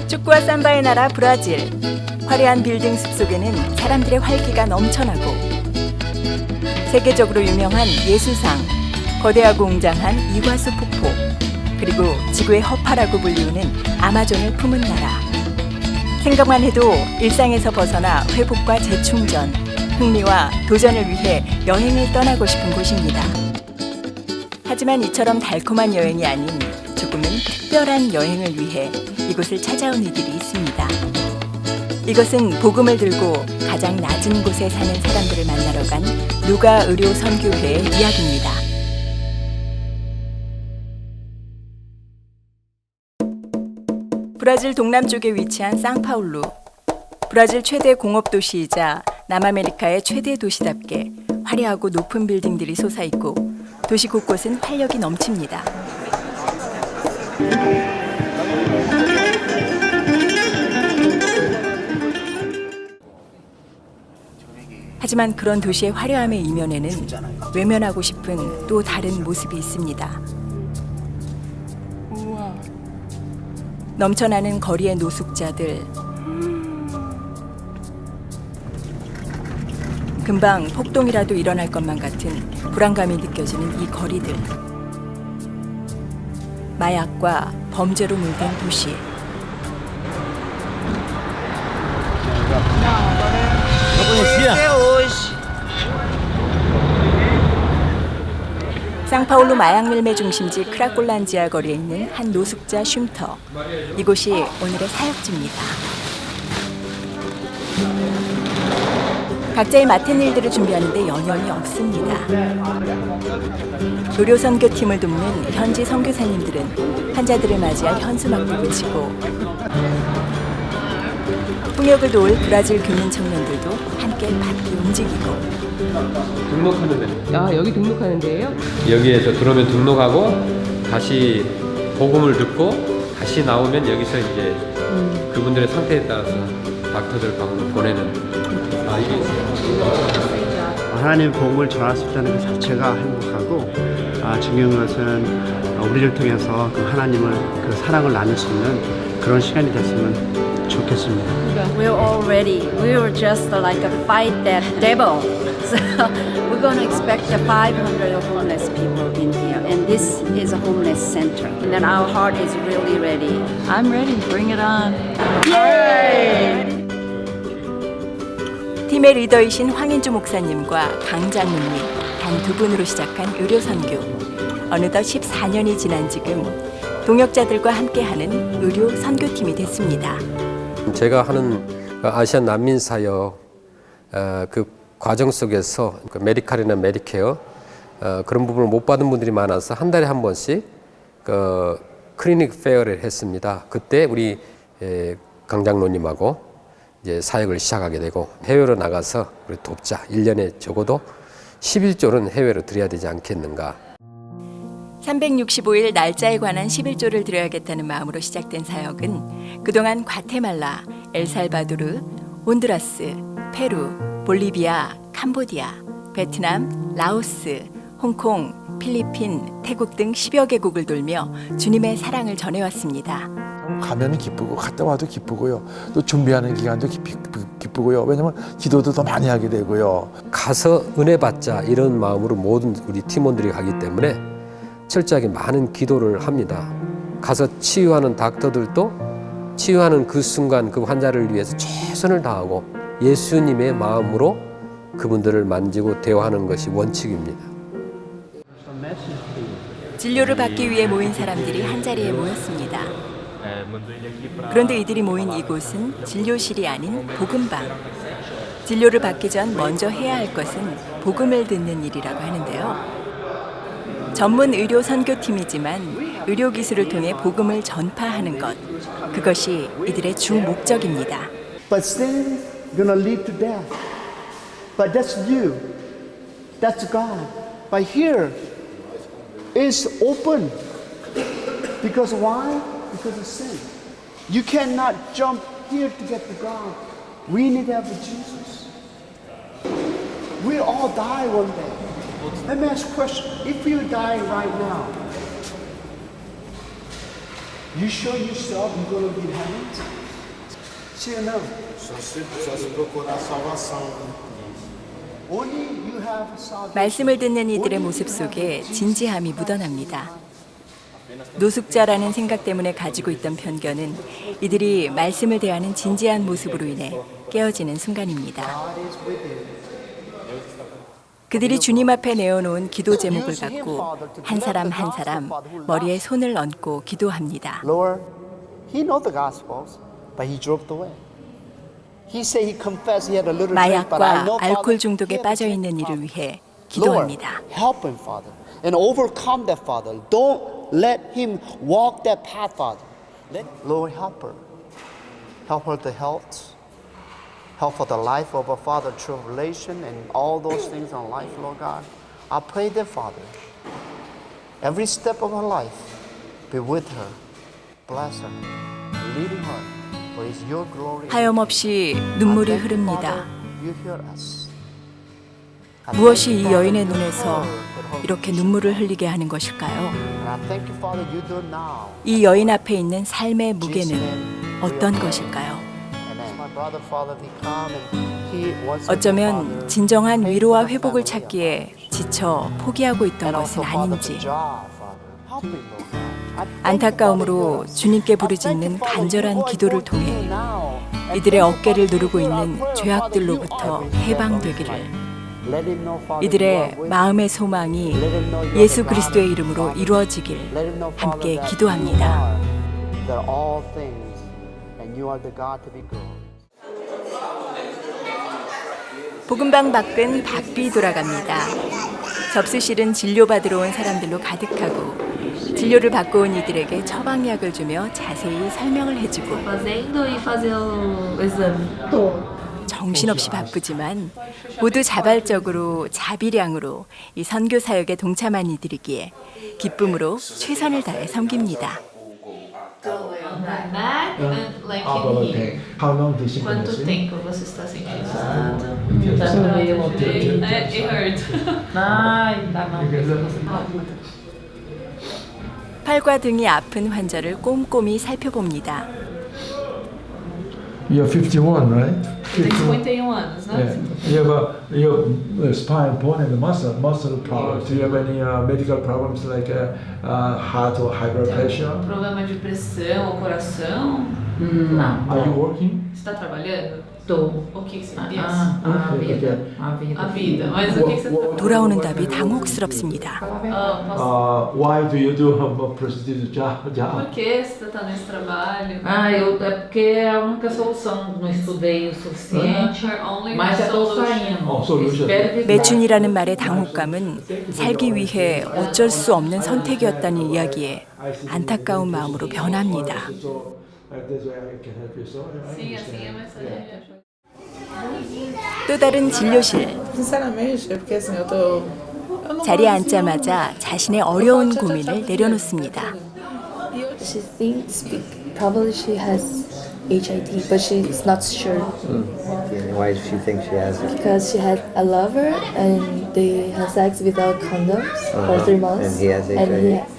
축구와 삼바의 나라 브라질. 화려한 빌딩 숲속에는 사람들의 활기가 넘쳐나고 세계적으로 유명한 예수상, 거대하고 웅장한 이과수 폭포, 그리고 지구의 허파라고 불리우는 아마존을 품은 나라. 생각만 해도 일상에서 벗어나 회복과 재충전, 흥미와 도전을 위해 여행을 떠나고 싶은 곳입니다. 하지만 이처럼 달콤한 여행이 아닌 조금은 특별한 여행을 위해 이곳을 찾아온 이들이 있습니다. 이것은 복음을 들고 가장 낮은 곳에 사는 사람들을 만나러 간 누가 의료 선교회의 이야기입니다. 브라질 동남쪽에 위치한 상파울루. 브라질 최대 공업 도시이자 남아메리카의 최대 도시답게 화려하고 높은 빌딩들이 솟아있고 도시 곳곳은 활력이 넘칩니다. 하지만 그런 도시의 화려함의 이면에는 외면하고 싶은 또 다른 모습이 있습니다. 넘쳐나는 거리의 노숙자들, 금방 폭동이라도 일어날 것만 같은 불안감이 느껴지는 이 거리들, 마약과 범죄로 물든 도시. 상파울루 마약 밀매 중심지 크라콜란지아 거리에 있는 한 노숙자 쉼터. 이곳이 오늘의 사역지입니다. 각자의 맡은 일들을 준비하는데 여념이 없습니다. 의료 선교팀을 돕는 현지 선교사님들은 환자들을 맞이할 현수막도 붙이고 풍역을 도울 브라질 교민 청년들도 함께 바삐 움직이고. 등록하는 데. 아, 여기 등록하는 데예요? 여기에서 들어오면 등록하고 다시 복음을 듣고 다시 나오면 여기서 이제 그분들의 상태에 따라서 닥터들 방으로 보내는. 이게 있어요. 하나님의 복음을 전할 수 있다는 것 자체가 행복하고 중요한 것은 우리를 통해서 그 하나님을 그 사랑을 나눌 수 있는 그런 시간이 됐으면 좋겠습니다. We're all ready. We were just like a fight that devil. So we're going to expect 500 homeless people in here, and this is a homeless center. And then our heart is really ready. I'm ready. Bring it on. Yay! 팀의 리더이신 황인주 목사님과 강 장로님 단 두 분으로 시작한 의료 선교. 어느덧 14년이 지난 지금 동역자들과 함께하는 의료 선교팀이 됐습니다. 제가 하는 아시안 난민 사역 그 과정 속에서 메디칼이나 메디케어 그런 부분을 못 받은 분들이 많아서 한 달에 한 번씩 클리닉 페어를 했습니다. 그때 우리 강 장로님하고 이제 사역을 시작하게 되고 해외로 나가서 우리 돕자. 1년에 적어도 11조는 해외로 드려야 되지 않겠는가. 365일 날짜에 관한 11조를 드려야겠다는 마음으로 시작된 사역은 그동안 과테말라, 엘살바도르, 온두라스, 페루, 볼리비아, 캄보디아, 베트남, 라오스, 홍콩, 필리핀, 태국 등 10여 개국을 돌며 주님의 사랑을 전해왔습니다. 가면 기쁘고 갔다 와도 기쁘고요. 또 준비하는 기간도 기쁘고요. 왜냐면 기도도 더 많이 하게 되고요. 가서 은혜 받자 이런 마음으로 모든 우리 팀원들이 가기 때문에 철저하게 많은 기도를 합니다. 가서 치유하는 닥터들도 치유하는 그 순간 그 환자를 위해서 최선을 다하고 예수님의 마음으로 그분들을 만지고 대화하는 것이 원칙입니다. 진료를 받기 위해 모인 사람들이 한자리에 모였습니다. 그런데 이들이 모인 이곳은 진료실이 아닌 복음방. 진료를 받기 전 먼저 해야 할 것은 복음을 듣는 일이라고 하는데요. 전문 의료 선교팀이지만 의료 기술을 통해 복음을 전파하는 것. 그것이 이들의 주 목적입니다. But sin gonna lead to death. But that's you. That's God. But here is open. Because why? Because of sin. You cannot jump here to get to God. We need to have Jesus. We'll all die one day. Let me ask a question. If you die right now, You sure yourself you're going to be in heaven? Sim ou não? Só se procurar salvação. Only you have salvation. 말씀을 듣는 이들의 모습 속에 진지함이 묻어납니다. 노숙자라는 생각 때문에 가지고 있던 편견은 이들이 말씀을 대하는 진지한 모습으로 인해 깨어지는 순간입니다. God is with you. 그들이 주님 앞에 내어놓은 기도 제목을 갖고 한 사람 한 사람 머리에 손을 얹고 기도합니다. Lord, he knows the Gospels, but he drove away. He said he confessed he had a little drink, but I 마약과 know, 알코올 Father, 중독에 he 빠져 has a 있는 drink 이를 problem. 위해 Lord, 기도합니다. help him, Father, and overcome that, Father. Don't let him walk that path, Father. Lord, help her. Help her to health. Help for the life of her Father, tribulation, and all those things in life, Lord God. I pray that, Father, every step of her life, be with her, bless her, leading her, for it's your glory. 하염없이 눈물이 흐릅니다. You hear us. 무엇이 이 여인의 눈에서 이렇게 눈물을 흘리게 하는 것일까요? And I thank you, Father, you do now. 이 여인 앞에 있는 삶의 무게는 어떤 것일까요? My brother, Father, he come and he wants to 어쩌면 Father, 진정한 pray 위로와 for the 회복을 family, 찾기에 지쳐 포기하고 있던 and also, 것은 Father, 아닌지 the job, Father. Help him, Lord God. I thank you, 안타까움으로 Father, you 주님께 hear us. 부르짖는 I thank you, Father, 간절한 you are 기도를 going to do 통해 now. And 이들의 thank you, 어깨를 Father, 누르고 you hear our 있는 prayer, 죄악들로부터 Father, you are every 해방되기를 step of his life. Let him know, Father, you 이들의 are with him. 마음의 소망이 Let him know you are 예수 the God 그리스도의 of 이름으로 Father. 이루어지길 Let him know, Father, 함께 that 기도합니다. you are the all things, and you are the God to be glorified. 복음방 밖은 바삐 돌아갑니다. 접수실은 진료받으러 온 사람들로 가득하고 진료를 받고 온 이들에게 처방약을 주며 자세히 설명을 해주고 fazendo e fazer o exame. 정신없이 바쁘지만 모두 자발적으로 자비량으로 이 선교 사역에 동참한 이들이기에 기쁨으로 최선을 다해 섬깁니다. Back and like in here. How long did she Quanto consume? tempo você está sentindo? It hurt. Ai, dá mal. 팔과 등이 아픈 환자를 꼼꼼히 살펴봅니다. You're 51, right? Tem 51 anos, né? You have spine, bone, and muscle problems. Do you have any medical problems like heart or high blood pressure? Problema de pressão ou coração? Não. Are you working? Você está trabalhando? Tô. O que que você A fez? vida. A vida. Mas o que que você trabalha? 돌아오는 답이 당혹스럽습니다. Why do you do a prostitute job? Por que você está nesse trabalho? É porque é a única solução. Não estudei o suficiente, Her only mas já tô solution. saindo. Solution. Espero que 매춘이라는 말의 당혹감은 살기 위해 어쩔 수 없는 선택이었다는 이야기에 안타까운 마음으로 변합니다. Sim, assim é mais certo. 또 다른 진료실. Sinceramente, é porque assim, eu tô. 자리에 앉자마자 자신의 어려운 고민을 내려놓습니다. She thinks probably she has HIV, but she's not sure Why does she think she has it? because she had a lover and they had sex without condoms for 3 months. And he has And he HIV. had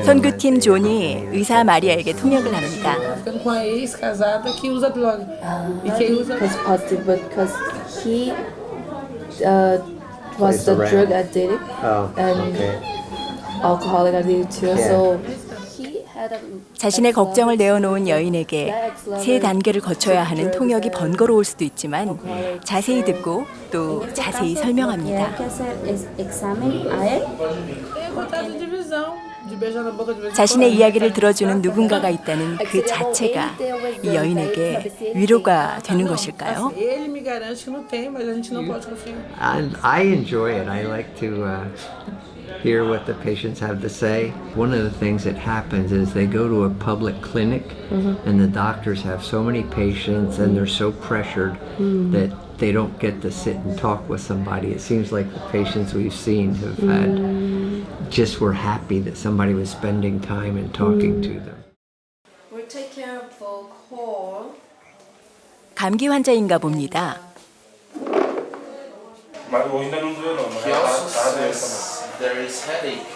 선교팀 존이 의사 마리아에게 통역을 합니다. Ficando com a ex-casada que usa droga. E quem usa. was positive, but because he was Plays the around. drug addict Oh, and okay. alcoholic addict too. Yeah. So he had a 자신의 걱정을 내어놓은 여인에게 세 단계를 거쳐야 하는 통역이 번거로울 수도 있지만 자세히 듣고 또 자세히 설명합니다. Tem vontade de visão, de beijar na boca de vez em 자신의 quando. 이야기를 들어주는 누군가가 있다는 그 자체가 이 여인에게 위로가 되는 것일까요? Ele me garante que não tem, mas a gente não pode confiar. And I enjoy it. I like to hear what the patients have to say. One of the things that happens is they go to a public clinic and the doctors have so many patients and they're so pressured that they don't get to sit and talk with somebody. It seems like the patients we've seen have had just were happy that somebody was spending time and talking to them. We'll take care of the core. 감기 환자인가 봅니다. He also says there is headache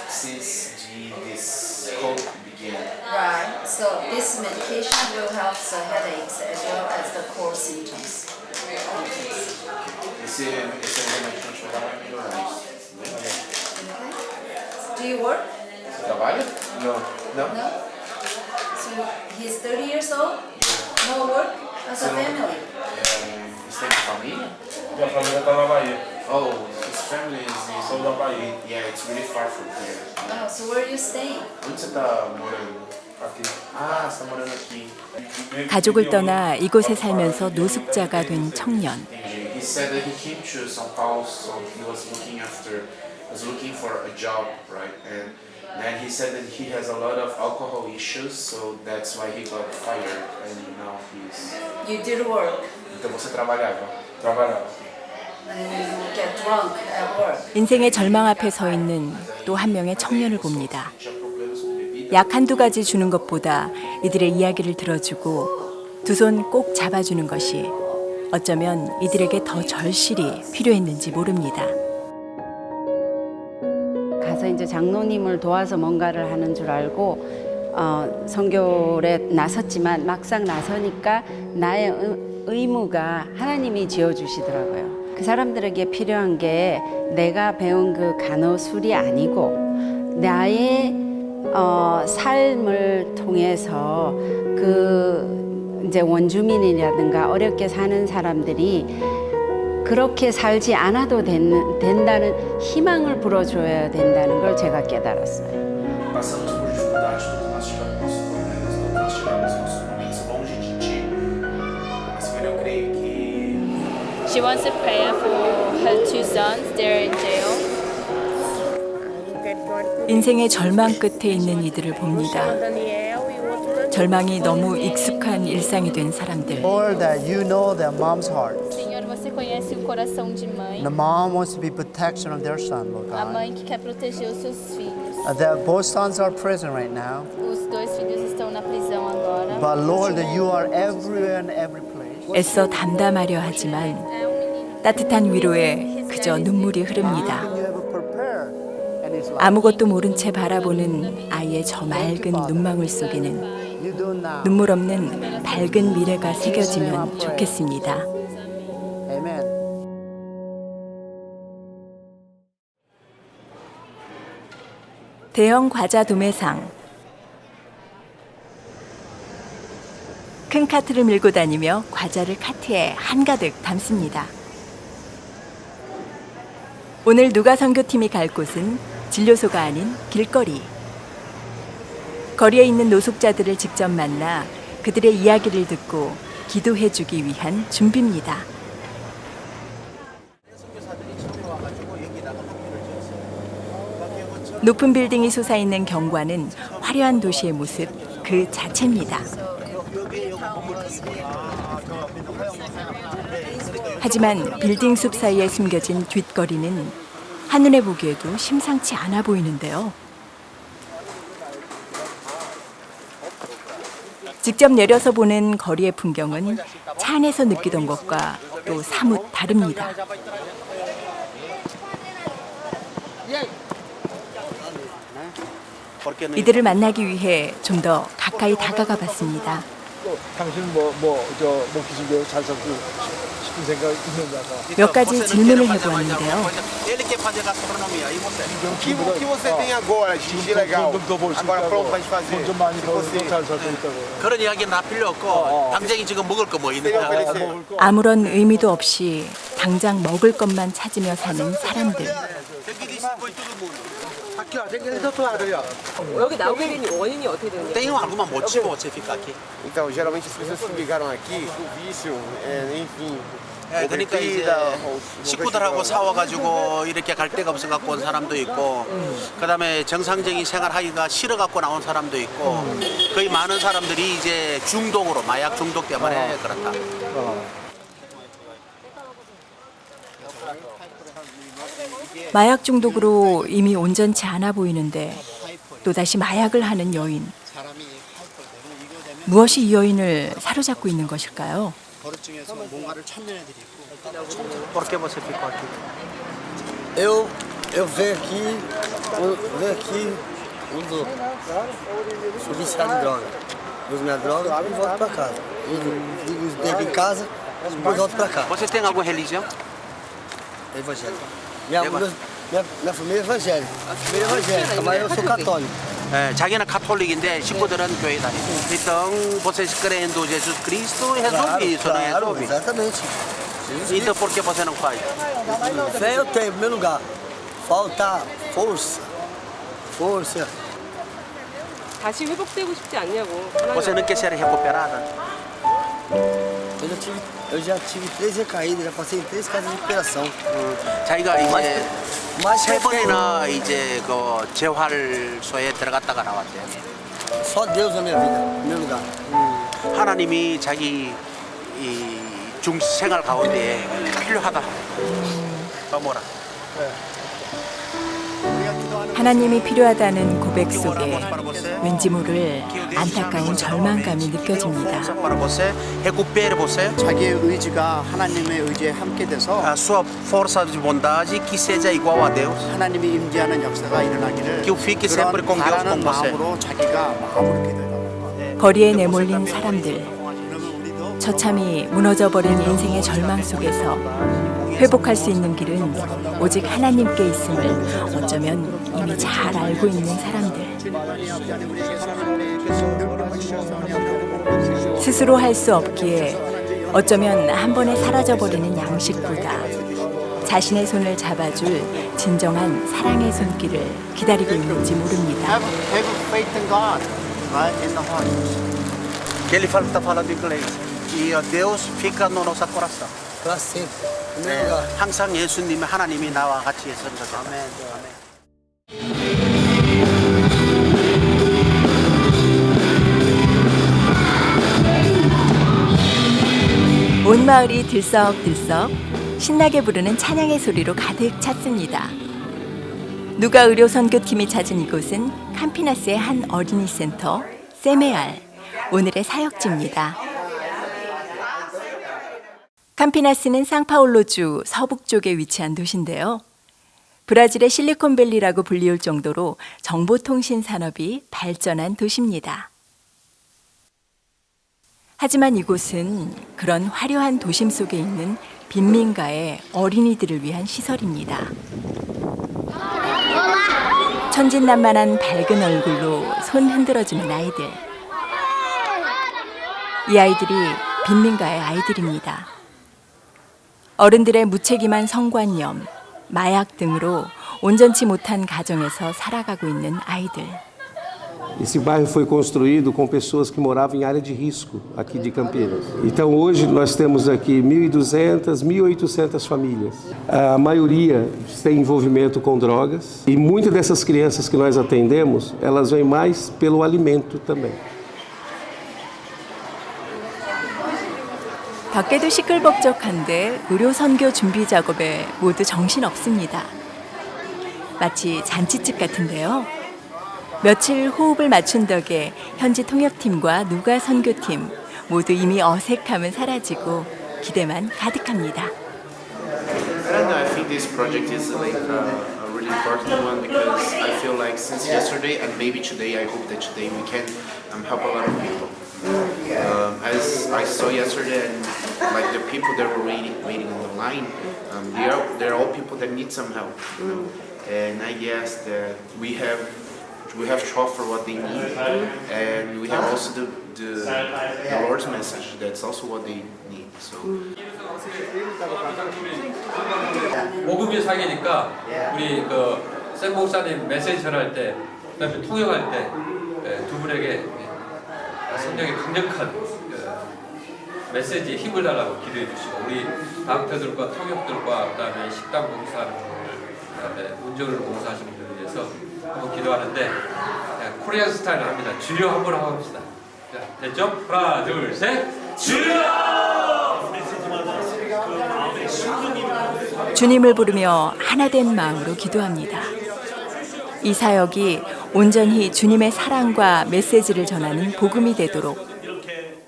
since this cold began. Right. So this medication will help the headaches as well as the cold symptoms. Esse remédio pra chorar vai melhorar isso. Do you work? Você trabalha? Não. Não? No. So he's 30 years old. No work as a family. Você tem família? Minha família tá na Bahia. Oh, his family is Sou da Bahia. Yeah, it's really far from here. Oh, so where are you staying? Onde você tá morando? Aqui. Ah, você tá morando aqui. 가족을 떠나 이곳에 살면서 노숙자가 된 청년. Entendi. He said that he came to São Paulo, so he was looking for a job, right? And then he said that he has a lot of alcohol issues, so that's why he got fired, and now he's. You did work. Então você trabalhava? Trabalhava. And you get drunk at work. 인생의 절망 앞에 서 있는 또 한 명의 청년을 봅니다. 약 한두 가지 주는 것보다 이들의 이야기를 들어주고 두 손 꼭 잡아주는 것이 어쩌면 이들에게 더 절실히 필요했는지 모릅니다. 가서 이제 장로님을 도와서 뭔가를 하는 줄 알고 선교에 나섰지만 막상 나서니까 나의 의무가 하나님이 지어주시더라고요. 그 사람들에게 필요한 게 내가 배운 그 간호술이 아니고 나의 삶을 통해서 그 이제 원주민이라든가 어렵게 사는 사람들이 그렇게 살지 않아도 된다는 희망을 불어줘야 된다는 걸 제가 깨달았어요. Passamos por dificuldades quando nós tivemos nossos problemas, quando nós tivemos nossos momentos longe de ti. Mas, Senhor, eu creio que She wants a prayer for her two sons. They're in jail. 인생의 절망 끝에 있는 이들을 봅니다. 절망이 너무 익숙한 일상이 된 사람들. Lord, that you know their mom's heart. Senhor, você conhece o coração de mãe. The mom wants to be protection of their son, Lord A God. mãe que quer proteger os seus filhos. That both sons are in prison right now. Os dois filhos estão na prisão agora. But Lord, that you are everywhere and every place. 애써 담담하려 하지만 따뜻한 위로에 그저 눈물이 흐릅니다. You have prepared, and it's like 아무것도 모른 채 바라보는 아이의 저 맑은 눈망울 속에는 you do now. 눈물 없는 밝은 미래가 새겨지면 좋겠습니다. Amen. 대형 과자 도매상. 큰 카트를 밀고 다니며 과자를 카트에 한가득 담습니다. 오늘 누가 선교팀이 갈 곳은 진료소가 아닌 길거리. 거리에 있는 노숙자들을 직접 만나 그들의 이야기를 듣고 기도해주기 위한 준비입니다. 높은 빌딩이 솟아있는 경관은 화려한 도시의 모습 그 자체입니다. 하지만 빌딩 숲 사이에 숨겨진 뒷거리는 한눈에 보기에도 심상치 않아 보이는데요. 직접 내려서 보는 거리의 풍경은 차 안에서 느끼던 것과 또 사뭇 다릅니다. 이들을 만나기 위해 좀 더 가까이 다가가 봤습니다. 당신 목기신교 잘 살고 싶은 생각 있는가? 몇 가지 질문을 해보았는데요. que você tem agora de legal? Agora pronto pra gente fazer. 돈 많이 벌어서 잘 살고 있다고. 그런 이야기는 다 필요 없고 당장에 지금 먹을 거 뭐 있는가? 아무런 의미도 없이 당장 먹을 것만 찾으며 사는 사람들. 여기 나오게 된 원인이 어떻게 되는 거예요? Tem alguma motivo você ficar aqui? Então, geralmente as pessoas que ligaram aqui, o vício, enfim. 예, 그러니까 이제 식구들하고 싸워가지고 이렇게 갈 데가 없어갖고 온 사람도 있고, 그다음에 정상적인 생활하기가 싫어갖고 나온 사람도 있고, 거의 많은 사람들이 이제 중독으로 마약 중독 때문에 그렇다. 마약 중독으로 이미 온전치 않아 보이는데 또다시 마약을 하는 여인. 무엇이 이 여인을 사로잡고 있는 것일까요? 버릇 중에서 뭔가를 찾는 애들이 있고. Por que você ficou aqui? Eu venho aqui Uso. Sou viciado em droga. Uso minha droga e volto pra casa. Ligo os dedos em casa, depois volto pra cá. Você tem alguma religião? Evangélico. Minha família é evangélica. A família é evangélica, mas eu sou católico. 자기는 카톨릭인데 식구들은 교회 다니고. Então, vocês crendo em Jesus Cristo e resolve isso, né? Claro, Resolve. exatamente. Então, por que você não faz? Fé eu tenho, em primeiro lugar. Falta força. Força. 다시 회복되고 싶지 않냐고. Você não quer ser recuperada? Eu já tive 3 recaídas, já passei em 3 casas de recuperação. 자기가 이제 세 번이나 이제 그 재활소에 들어갔다가 나왔대요. Só Deus na minha vida, em primeiro lugar. 하나님이 자기 이 중생활 가운데 필요하다. 뭐라? 하나님이 필요하다는 고백 속에 왠지 모를 안타까운 절망감이 느껴집니다. 자기의 의지가 하나님의 의지에 함께 돼서 A sua força de vontade que seja igual a Deus. 하나님이 임재하는 역사가 일어나기를 Que eu fique sempre com 그런 Deus com 바라는 você. 마음으로 자기가 마음을 기도해달라고. 거리에 내몰린 사람들, 처참히 무너져버린 인생의 절망 속에서 회복할 수 있는 길은 오직 하나님께 있음을 어쩌면 이미 잘 알고 있는 사람들. 스스로 할 수 없기에 어쩌면 한 번에 사라져버리는 양식보다 자신의 손을 잡아줄 진정한 사랑의 손길을 기다리고 있는지 모릅니다. Have faith in God, right, in the heart. Que ele fala, tá falando inglês. E ó, Deus fica no nosso coração. Pra sempre. 네, 항상 예수님이 하나님이 나와 같이 있는 거죠. 아멘. 온 마을이 들썩들썩 신나게 부르는 찬양의 소리로 가득 찼습니다. 누가 의료 선교팀이 찾은 이곳은 캄피나스의 한 어린이 센터 세메알, 오늘의 사역지입니다. 캄피나스는 상파울로주 서북쪽에 위치한 도시인데요. 브라질의 실리콘밸리라고 불리울 정도로 정보통신 산업이 발전한 도시입니다. 하지만 이곳은 그런 화려한 도심 속에 있는 빈민가의 어린이들을 위한 시설입니다. 천진난만한 밝은 얼굴로 손 흔들어주는 아이들. 이 아이들이 빈민가의 아이들입니다. 어른들의 무책임한 성관념, 마약 등으로 온전치 못한 가정에서 살아가고 있는 아이들. Esse bairro foi construído com pessoas que moravam em área de risco aqui de Campinas. Então hoje nós temos aqui 1.200, 1.800 famílias. A maioria tem envolvimento com drogas e muitas dessas crianças que nós atendemos, elas vêm mais pelo alimento também. 밖에도 시끌벅적한데 의료 선교 준비 작업에 모두 정신 없습니다. 마치 잔치집 같은데요. 며칠 호흡을 맞춘 덕에 현지 통역팀과 누가 선교팀 모두 이미 어색함은 사라지고 기대만 가득합니다. And I think this project is like a really important one because I feel like since yesterday and maybe today, I hope that today we can help a lot of people. As I saw yesterday, and like the people that were waiting in the line, they're all people that need some help. And I guess that we have to offer what they need, and we have also the Lord's message. That's also what they need. So. 복음이 사기니까 우리 그 샘 목사님 메시지 전할 때, 그다음에 통역할 때 두 분에게 성령의 강력한 메시지에 힘을 달라고 기도해 주시고 우리 닥터들과 통역들과 그다음에 식당 봉사하는 분들, 그다음에 운전을 봉사하시는 분들을 위해서 한번 기도하는데 코리안 스타일로 합니다. 주여 한번 하고 합시다. 자, 됐죠? 하나, 둘, 셋. 주여! 주님을 부르며 하나된 마음으로 기도합니다. 이 사역이 온전히 주님의 사랑과 메시지를 전하는 복음이 되도록,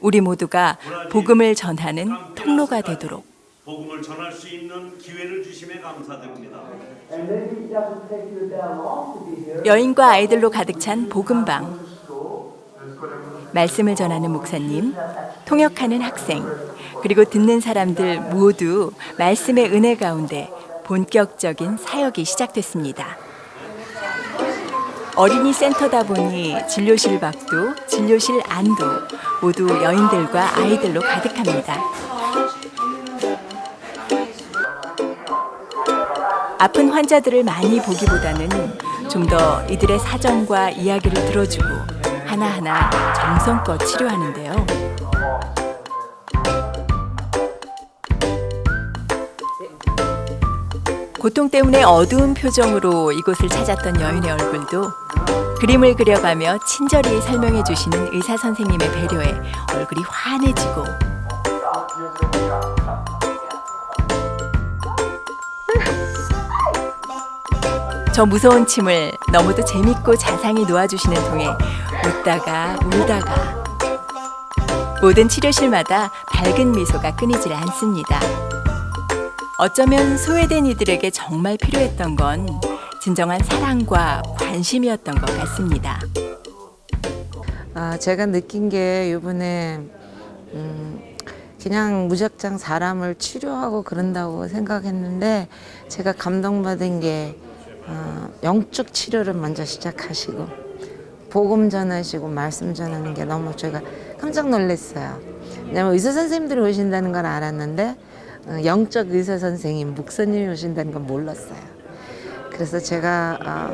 우리 모두가 복음을 전하는 통로가 되도록. 복음을 전할 수 있는 기회를 주심에 감사드립니다. 여인과 아이들로 가득 찬 복음방. 말씀을 전하는 목사님, 통역하는 학생, 그리고 듣는 사람들 모두 말씀의 은혜 가운데 본격적인 사역이 시작됐습니다. 어린이 센터다 보니 진료실 밖도 진료실 안도 모두 여인들과 아이들로 가득합니다. 아픈 환자들을 많이 보기보다는 좀 더 이들의 사정과 이야기를 들어주고 하나하나 정성껏 치료하는데요. 고통 때문에 어두운 표정으로 이곳을 찾았던 여인의 얼굴도 그림을 그려가며 친절히 설명해 주시는 의사 선생님의 배려에 얼굴이 환해지고 저 무서운 침을 너무도 재밌고 자상히 놓아주시는 통에 웃다가 울다가 모든 치료실마다 밝은 미소가 끊이질 않습니다. 어쩌면 소외된 이들에게 정말 필요했던 건 진정한 사랑과 관심이었던 것 같습니다. 제가 느낀 게 이번에 그냥 무작정 사람을 치료하고 그런다고 생각했는데 제가 감동받은 게 영적 치료를 먼저 시작하시고 복음 전하시고 말씀 전하는 게 너무 제가 깜짝 놀랐어요. 왜냐면 의사 선생님들이 오신다는 걸 알았는데 영적 의사 선생님, 목사님이 오신다는 건 몰랐어요. 그래서 제가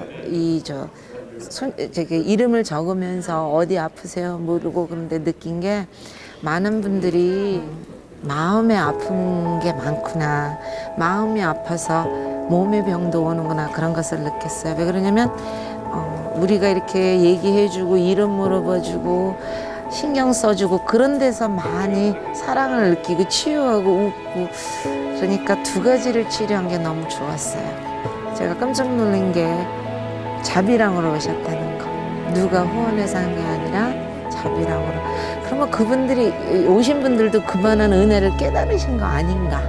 제게 이름을 적으면서 어디 아프세요 모르고 그런데 느낀 게 많은 분들이 마음에 아픈 게 많구나, 마음이 아파서 몸의 병도 오는구나, 그런 것을 느꼈어요. 왜 그러냐면 우리가 이렇게 얘기해주고 이름 물어봐주고 신경 써주고 그런 데서 많이 사랑을 느끼고 치유하고 웃고, 그러니까 두 가지를 치료한 게 너무 좋았어요. 제가 깜짝 놀란 게 자비랑으로 오셨다는 거. 누가 후원해서 한 게 아니라 자비랑으로. 그러면 그분들이 오신 분들도 그만한 은혜를 깨달으신 거 아닌가.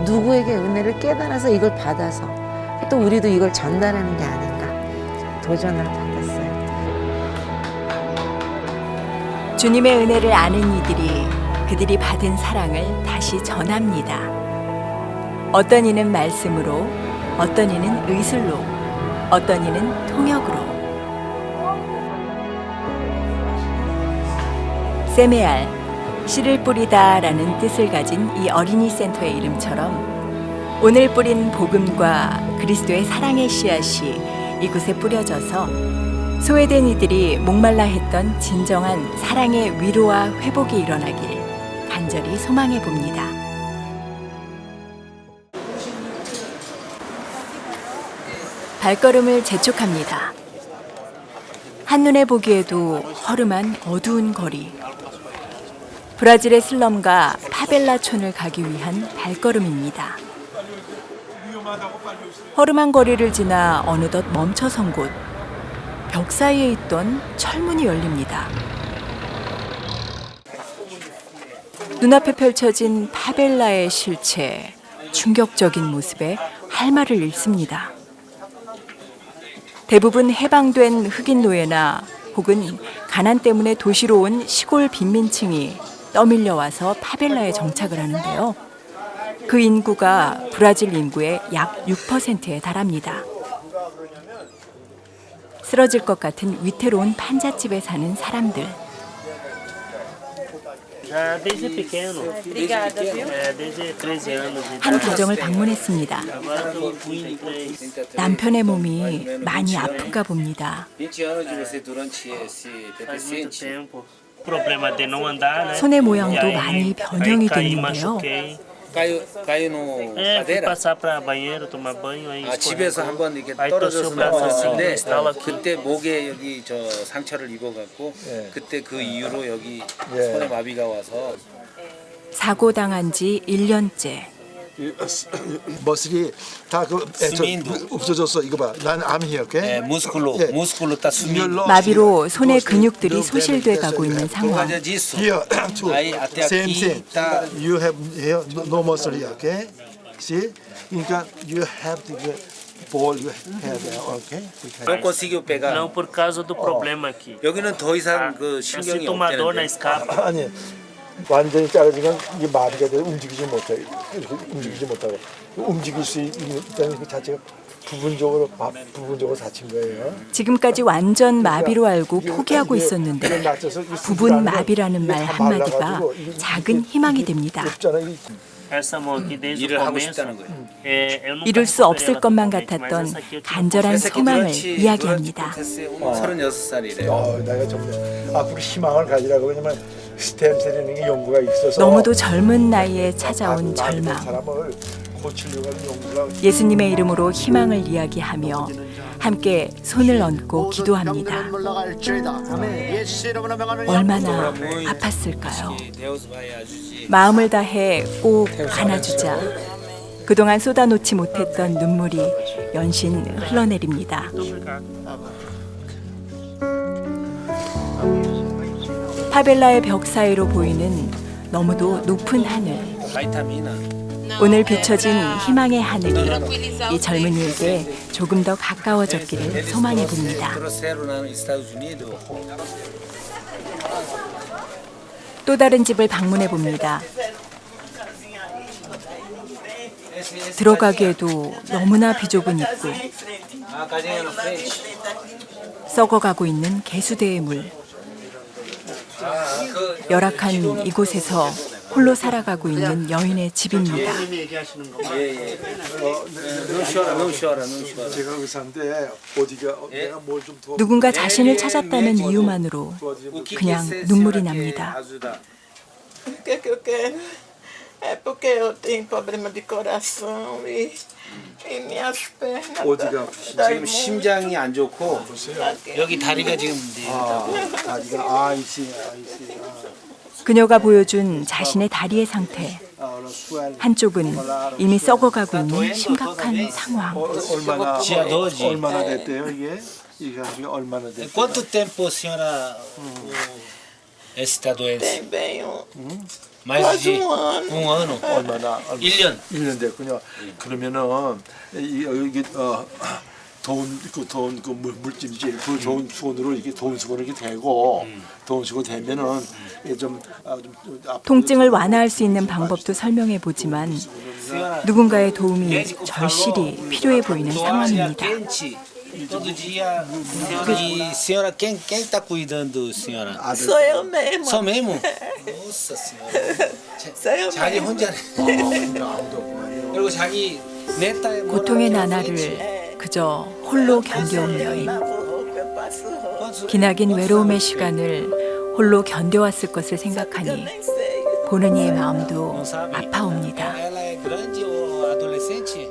누구에게 은혜를 깨달아서 이걸 받아서 또 우리도 이걸 전달하는 게 아닌가. 도전을 받았어요. 주님의 은혜를 아는 이들이 그들이 받은 사랑을 다시 전합니다. 어떤 이는 말씀으로, 어떤 이는 의술로, 어떤 이는 통역으로. 세메알, 씨를 뿌리다라는 뜻을 가진 이 어린이 센터의 이름처럼 오늘 뿌린 복음과 그리스도의 사랑의 씨앗이 이곳에 뿌려져서 소외된 이들이 목말라 했던 진정한 사랑의 위로와 회복이 일어나길 간절히 소망해 봅니다. 발걸음을 재촉합니다. 한눈에 보기에도 허름한 어두운 거리. 브라질의 슬럼과 파벨라촌을 가기 위한 발걸음입니다. 허름한 거리를 지나 어느덧 멈춰선 곳. 벽 사이에 있던 철문이 열립니다. 눈앞에 펼쳐진 파벨라의 실체, 충격적인 모습에 할 말을 잃습니다. 대부분 해방된 흑인 노예나 혹은 가난 때문에 도시로 온 시골 빈민층이 떠밀려 와서 파벨라에 정착을 하는데요. 그 인구가 브라질 인구의 약 6%에 달합니다. 쓰러질 것 같은 위태로운 판잣집에 사는 사람들. 한 가정을 방문했습니다. 남편의 몸이 많이 아픈가 봅니다. 손의 모양도 많이 변형이 됐는데요. 집에서 한번 이렇게 떨어져서 나왔는데 그때 목에 여기 저 상처를 입어갖고 그때 그 이후로 여기 손에 마비가 와서 사고 당한 지 1년째. 머슬이 다 없어졌어. 이거 봐. 난 암이야, 오케이? 무스쿨로 다 수면. 마비로 손의 근육들이 소실돼 가고 있는 상황. Here, too. Same thing. You have here no muscle here, okay? See? 그러니까 you have to 볼 이거 해야 돼요. 오케이. Não conseguiu pegar. Não por causa do problema aqui. 여기는 더 이상 그 신경이 Sinto uma dor na 없대는데. escápula. 아니 완전히 자르지면 이게 마비가 돼 움직이지 못해. 이렇게 움직이지 못하고 움직일 수 있다는 그 자체가 부분적으로 다친 거예요. 지금까지 완전 마비로 알고 포기하고 있었는데 부분 마비라는 말 한마디가 작은 희망이 됩니다. Essa mão aqui desde o 일을 하고 começo. 싶다는 거예요. Eu nunca 이룰 수 없을 superei ela 것만 totalmente, 같았던 mas essa aqui eu tive 간절한 소망을 이야기합니다. 36살이래요. 내가 정말 앞으로 희망을 가지라고 왜냐면 스템셀이라는 게 연구가 있어서 너무도 젊은 나이에 찾아온 절망. 사람을 고치려고 하는 연구가 예수님의 이름으로 희망을 이야기하며 함께 손을 얹고 기도합니다. 얼마나 아팠을까요? 마음을 다해 꼭 안아주자. 그동안 쏟아놓지 못했던 눈물이 연신 흘러내립니다. 파벨라의 벽 사이로 보이는 너무도 높은 하늘. 오늘 비춰진 희망의 하늘이 이 젊은이에게 조금 더 가까워졌기를 소망해 봅니다. 또 다른 집을 방문해 봅니다. 들어가기에도 너무나 비좁은 입구. 썩어가고 있는 개수대의 물. 열악한 이곳에서 홀로 살아가고 있는 여인의 집입니다. 너무 쉬워라. 제가 의사인데 어디가 내가 뭘 좀 도와. 누군가 자신을 찾았다는 이유만으로 그냥 눈물이 납니다. É porque eu tenho problema de coração e minhas pernas. 어디가 지금 심장이 안 좋고 여기 다리가 지금 다리가 아이씨. 그녀가 보여준 자신의 다리의 상태. 한쪽은 이미 썩어가고 있는 심각한 상황. 얼마나 됐대요 이게? 이게 얼마나 됐대요? Quanto tempo a senhora está doente? Mais de um ano. 얼마나? 1년. 1년 됐군요. 그러면은 이게 더운 물찜질 그 좋은 수건으로 이렇게 더운 수건을 이렇게 대고 더운 수건 대면은 이게 좀 통증을 완화할 수 있는 방법도 설명해 보지만 누군가의 도움이 절실히 필요해 보이는 상황입니다. Todo dia. E senhora, quem está cuidando, senhora? Sou eu mesmo. Só mesmo? Nossa senhora. 자기 혼자네. 그리고 자기 내 딸 고통의 나날을 그저 홀로 견뎌온 여인. 기나긴 외로움의 시간을 홀로 견뎌왔을 것을 생각하니 보는 이의 마음도 아파옵니다. Ela é grande ou adolescente?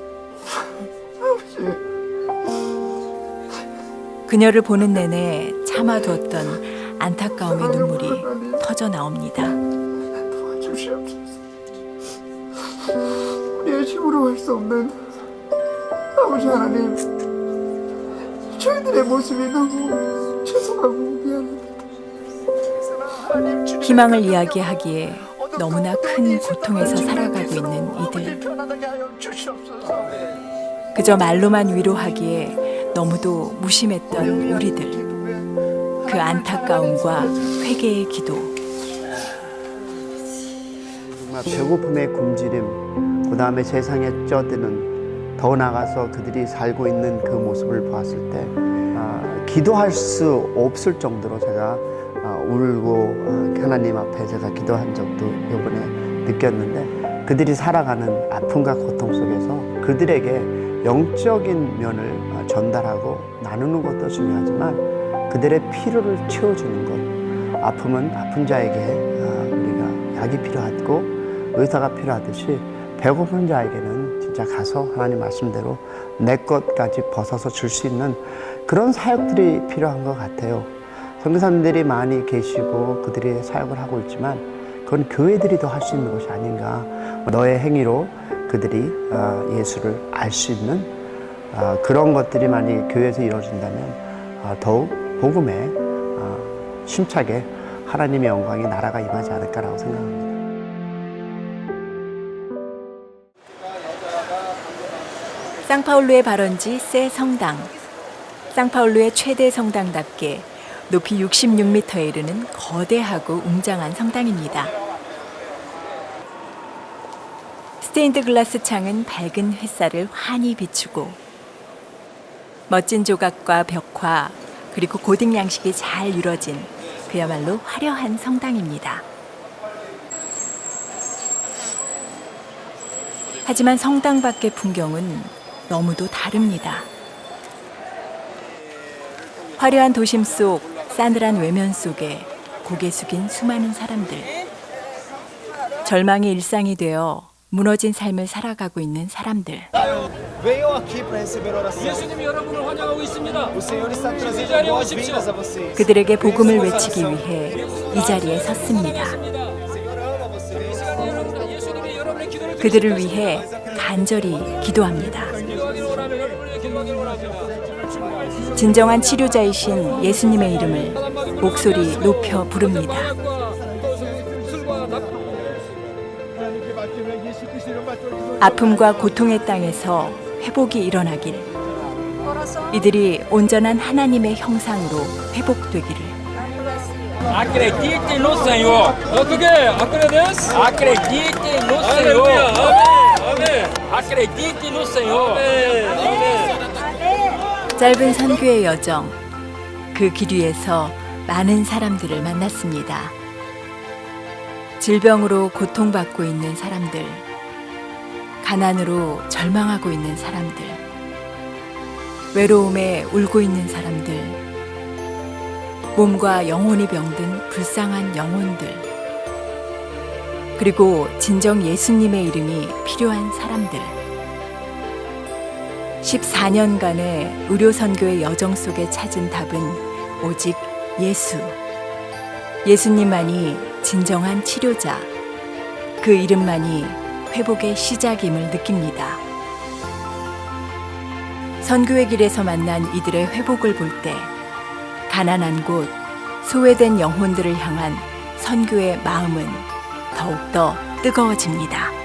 그녀를 보는 내내 참아두었던 안타까움의 눈물이 터져 나옵니다. 우리의 힘으로 할 수 없는 아버지 하나님, 저희들의 모습이 너무 죄송하고 미안합니다. 희망을 이야기하기에 너무나 큰 고통에서 살아가고 있는 이들. 그저 말로만 위로하기에 너무도 무심했던 우리들. 그 안타까움과 회개의 기도. 정말 배고픔의 굶주림, 그 다음에 세상에 쪄드는, 더 나아가서 그들이 살고 있는 그 모습을 보았을 때 기도할 수 없을 정도로 제가 울고 하나님 앞에 제가 기도한 적도 이번에 느꼈는데, 그들이 살아가는 아픔과 고통 속에서 그들에게 영적인 면을 전달하고 나누는 것도 중요하지만 그들의 필요를 채워주는 것, 아픔은 아픈 자에게 우리가 약이 필요하고 의사가 필요하듯이 배고픈 자에게는 진짜 가서 하나님 말씀대로 내 것까지 벗어서 줄 수 있는 그런 사역들이 필요한 것 같아요. 선교사님들이 많이 계시고 그들이 사역을 하고 있지만 그건 교회들이 더 할 수 있는 것이 아닌가. 너의 행위로 그들이 예수를 알 수 있는 그런 것들이 많이 교회에서 이루어진다면 더욱 복음에 힘차게 하나님의 영광이 나라가 임하지 않을까라고 생각합니다. 상파울루의 발원지 세 성당. 상파울루의 최대 성당답게 높이 66m에 이르는 거대하고 웅장한 성당입니다. 스테인드 글라스 창은 밝은 햇살을 환히 비추고 멋진 조각과 벽화 그리고 고딕 양식이 잘 이루어진 그야말로 화려한 성당입니다. 하지만 성당 밖의 풍경은 너무도 다릅니다. 화려한 도심 속 싸늘한 외면 속에 고개 숙인 수많은 사람들. 절망이 일상이 되어 무너진 삶을 살아가고 있는 사람들. 예수님이 여러분을 환영하고 있습니다. 이 자리에 오십시오. 그들에게 복음을 외치기 위해 이 자리에 섰습니다. 그들을 위해 간절히 기도합니다. 진정한 치료자이신 예수님의 이름을 목소리 높여 부릅니다. 아픔과 고통의 땅에서 회복이 일어나길, 이들이 온전한 하나님의 형상으로 회복되기를. Acredite no Senhor. 어떻게? Acredite? Acredite no Senhor. 아멘. Acredite no Senhor. 짧은 선교의 여정, 그 길 위에서 많은 사람들을 만났습니다. 질병으로 고통받고 있는 사람들, 가난으로 절망하고 있는 사람들, 외로움에 울고 있는 사람들, 몸과 영혼이 병든 불쌍한 영혼들, 그리고 진정 예수님의 이름이 필요한 사람들. 14년간의 의료선교의 여정 속에 찾은 답은 오직 예수. 예수님만이 진정한 치료자, 그 이름만이 회복의 시작임을 느낍니다. 선교의 길에서 만난 이들의 회복을 볼 때 가난한 곳, 소외된 영혼들을 향한 선교의 마음은 더욱더 뜨거워집니다.